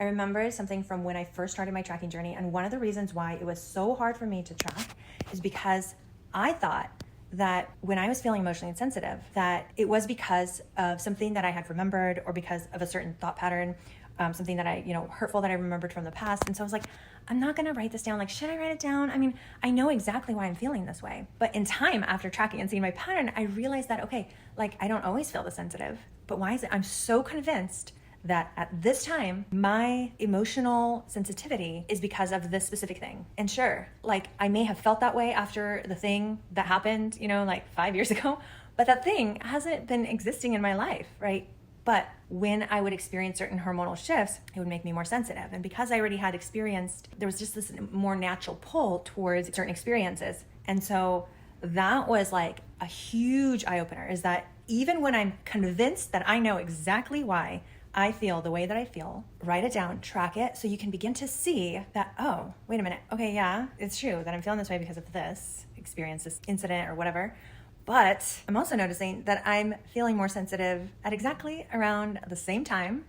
I remember something from when I first started my tracking journey, and one of the reasons why it was so hard for me to track is because I thought that when I was feeling emotionally insensitive, that it was because of something that I had remembered or because of a certain thought pattern, something that I, hurtful that I remembered from the past. And so I was like, I'm not going to write this down. Like, should I write it down? I mean, I know exactly why I'm feeling this way. But in time, after tracking and seeing my pattern, I realized that, okay, like I don't always feel this sensitive, but why is it? I'm so convinced that at this time, my emotional sensitivity is because of this specific thing. And sure, like I may have felt that way after the thing that happened, like 5 years ago, but that thing hasn't been existing in my life, right? But when I would experience certain hormonal shifts, it would make me more sensitive. And because I already had experienced, there was just this more natural pull towards certain experiences. And so that was like a huge eye-opener, is that even when I'm convinced that I know exactly why I feel the way that I feel, write it down, track it, so you can begin to see that, oh, wait a minute. Okay, yeah, it's true that I'm feeling this way because of this experience, this incident or whatever. But I'm also noticing that I'm feeling more sensitive at exactly around the same time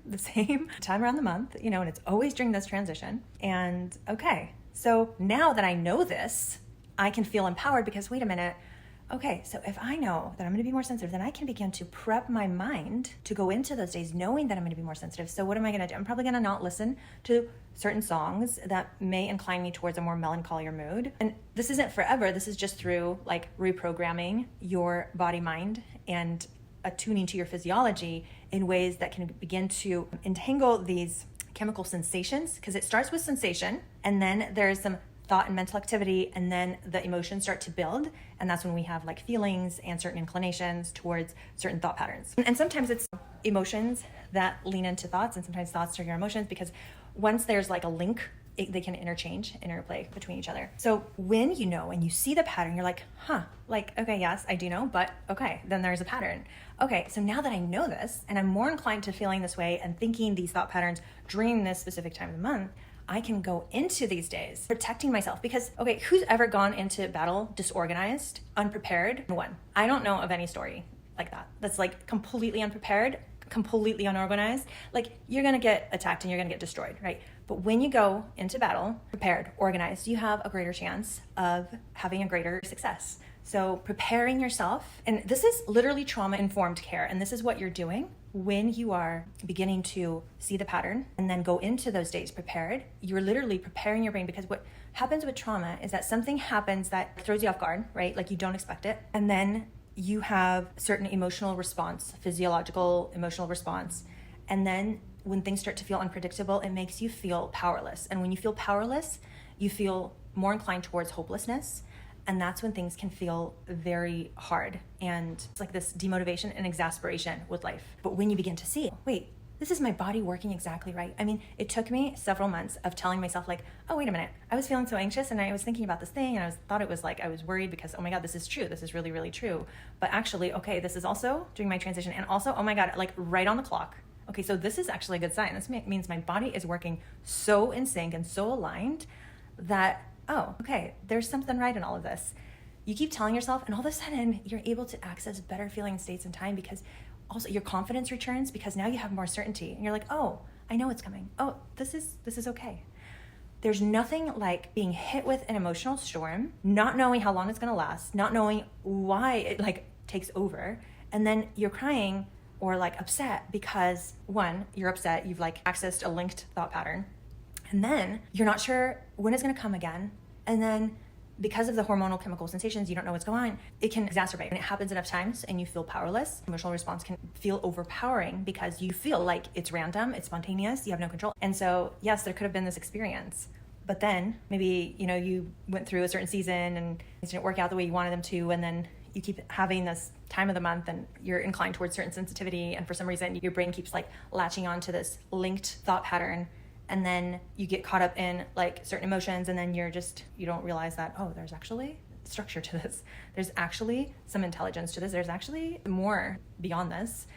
around the month, and it's always during this transition. And okay, so now that I know this, I can feel empowered because wait a minute, okay, so if I know that I'm going to be more sensitive, then I can begin to prep my mind to go into those days knowing that I'm going to be more sensitive. So what am I going to do? I'm probably going to not listen to certain songs that may incline me towards a more melancholier mood. And this isn't forever. This is just through like reprogramming your body, mind, and attuning to your physiology in ways that can begin to entangle these chemical sensations, because it starts with sensation and then there's some thought and mental activity, and then the emotions start to build, and that's when we have like feelings and certain inclinations towards certain thought patterns. And sometimes it's emotions that lean into thoughts, and sometimes thoughts trigger emotions, because once there's like a link, they can interplay between each other. So when you know and you see the pattern, you're like, okay, yes, I do know, but okay, then there's a pattern. Okay, so now that I know this, and I'm more inclined to feeling this way and thinking these thought patterns during this specific time of the month, I can go into these days protecting myself. Because, okay, who's ever gone into battle disorganized, unprepared, and won? I don't know of any story like that. That's like completely unprepared, completely unorganized. Like you're going to get attacked and you're going to get destroyed, right? But when you go into battle prepared, organized, you have a greater chance of having a greater success. So preparing yourself, and this is literally trauma-informed care, and this is what you're doing when you are beginning to see the pattern and then go into those days prepared. You're literally preparing your brain, because what happens with trauma is that something happens that throws you off guard, right? Like you don't expect it. And then you have certain emotional response, physiological emotional response. And then when things start to feel unpredictable, it makes you feel powerless. And when you feel powerless, you feel more inclined towards hopelessness. And that's when things can feel very hard. And it's like this demotivation and exasperation with life. But when you begin to see, wait, this is my body working exactly right. I mean, it took me several months of telling myself like, oh, wait a minute. I was feeling so anxious and I was thinking about this thing and thought it was like, I was worried because, oh my God, this is true. This is really, really true. But actually, okay, this is also during my transition. And also, oh my God, like right on the clock. Okay, so this is actually a good sign. This means my body is working so in sync and so aligned that, oh, okay, there's something right in all of this. You keep telling yourself, and all of a sudden you're able to access better feeling states and time, because also your confidence returns, because now you have more certainty and you're like, oh, I know it's coming. Oh, this is okay. There's nothing like being hit with an emotional storm, not knowing how long it's going to last, not knowing why it like takes over. And then you're crying or like upset because one, you're upset, you've like accessed a linked thought pattern. And then you're not sure when it's going to come again. And then because of the hormonal chemical sensations, you don't know what's going on. It can exacerbate. When it happens enough times and you feel powerless, emotional response can feel overpowering because you feel like it's random, it's spontaneous, you have no control. And so, yes, there could have been this experience. But then maybe, you went through a certain season and it didn't work out the way you wanted them to. And then you keep having this time of the month and you're inclined towards certain sensitivity. And for some reason, your brain keeps like latching on to this linked thought pattern. And then you get caught up in like certain emotions, and then you don't realize that, oh, there's actually structure to this. There's actually some intelligence to this. There's actually more beyond this.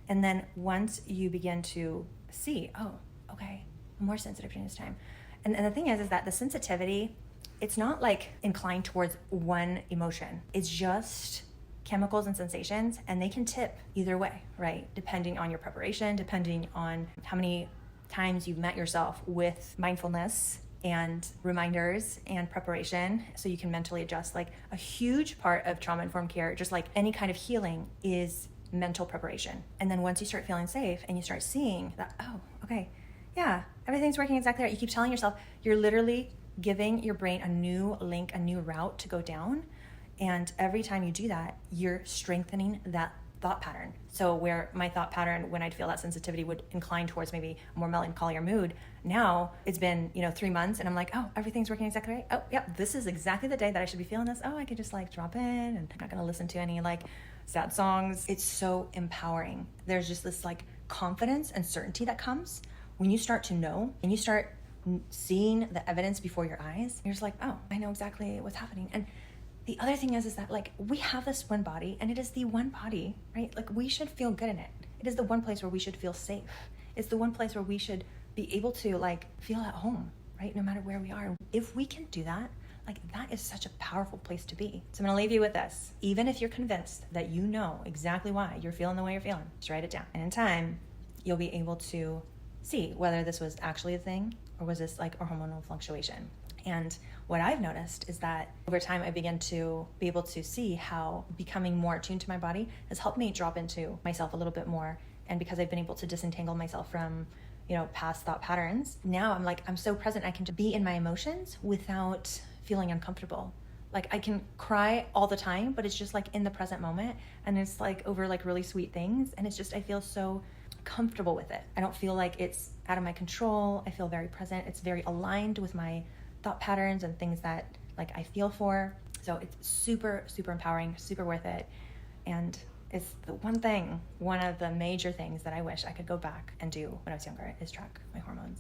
And then once you begin to see, oh, okay, I'm more sensitive during this time. And the thing is that the sensitivity, it's not like inclined towards one emotion. It's just chemicals and sensations, and they can tip either way, right? Depending on your preparation, depending on how many times you've met yourself with mindfulness and reminders and preparation so you can mentally adjust. Like a huge part of trauma-informed care, just like any kind of healing, is mental preparation. And then once you start feeling safe and you start seeing that, oh, okay, yeah, everything's working exactly right. You keep telling yourself, you're literally giving your brain a new link, a new route to go down. And every time you do that, you're strengthening that thought pattern. So where my thought pattern when I'd feel that sensitivity would incline towards maybe a more melancholy or mood, now it's been 3 months and I'm like, oh, everything's working exactly right. Oh, yep, this is exactly the day that I should be feeling this. Oh, I could just like drop in and I'm not gonna listen to any like sad songs. It's so empowering. There's just this like confidence and certainty that comes when you start to know and you start seeing the evidence before your eyes. You're just like, oh, I know exactly what's happening. And the other thing is that like we have this one body and it is the one body, right? Like we should feel good in it. It is the one place where we should feel safe. It's the one place where we should be able to like feel at home, right? No matter where we are. If we can do that, like that is such a powerful place to be. So I'm gonna leave you with this. Even if you're convinced that you know exactly why you're feeling the way you're feeling, just write it down. And in time, you'll be able to see whether this was actually a thing or was this like a hormonal fluctuation. And what I've noticed is that over time, I began to be able to see how becoming more attuned to my body has helped me drop into myself a little bit more. And because I've been able to disentangle myself from, past thought patterns, now I'm so present. I can be in my emotions without feeling uncomfortable. Like I can cry all the time, but it's just like in the present moment. And it's like over like really sweet things. And it's just, I feel so comfortable with it. I don't feel like it's out of my control. I feel very present. It's very aligned with my thought patterns and things that like I feel for. So it's super, super empowering, super worth it. And it's the one of the major things that I wish I could go back and do when I was younger is track my hormones.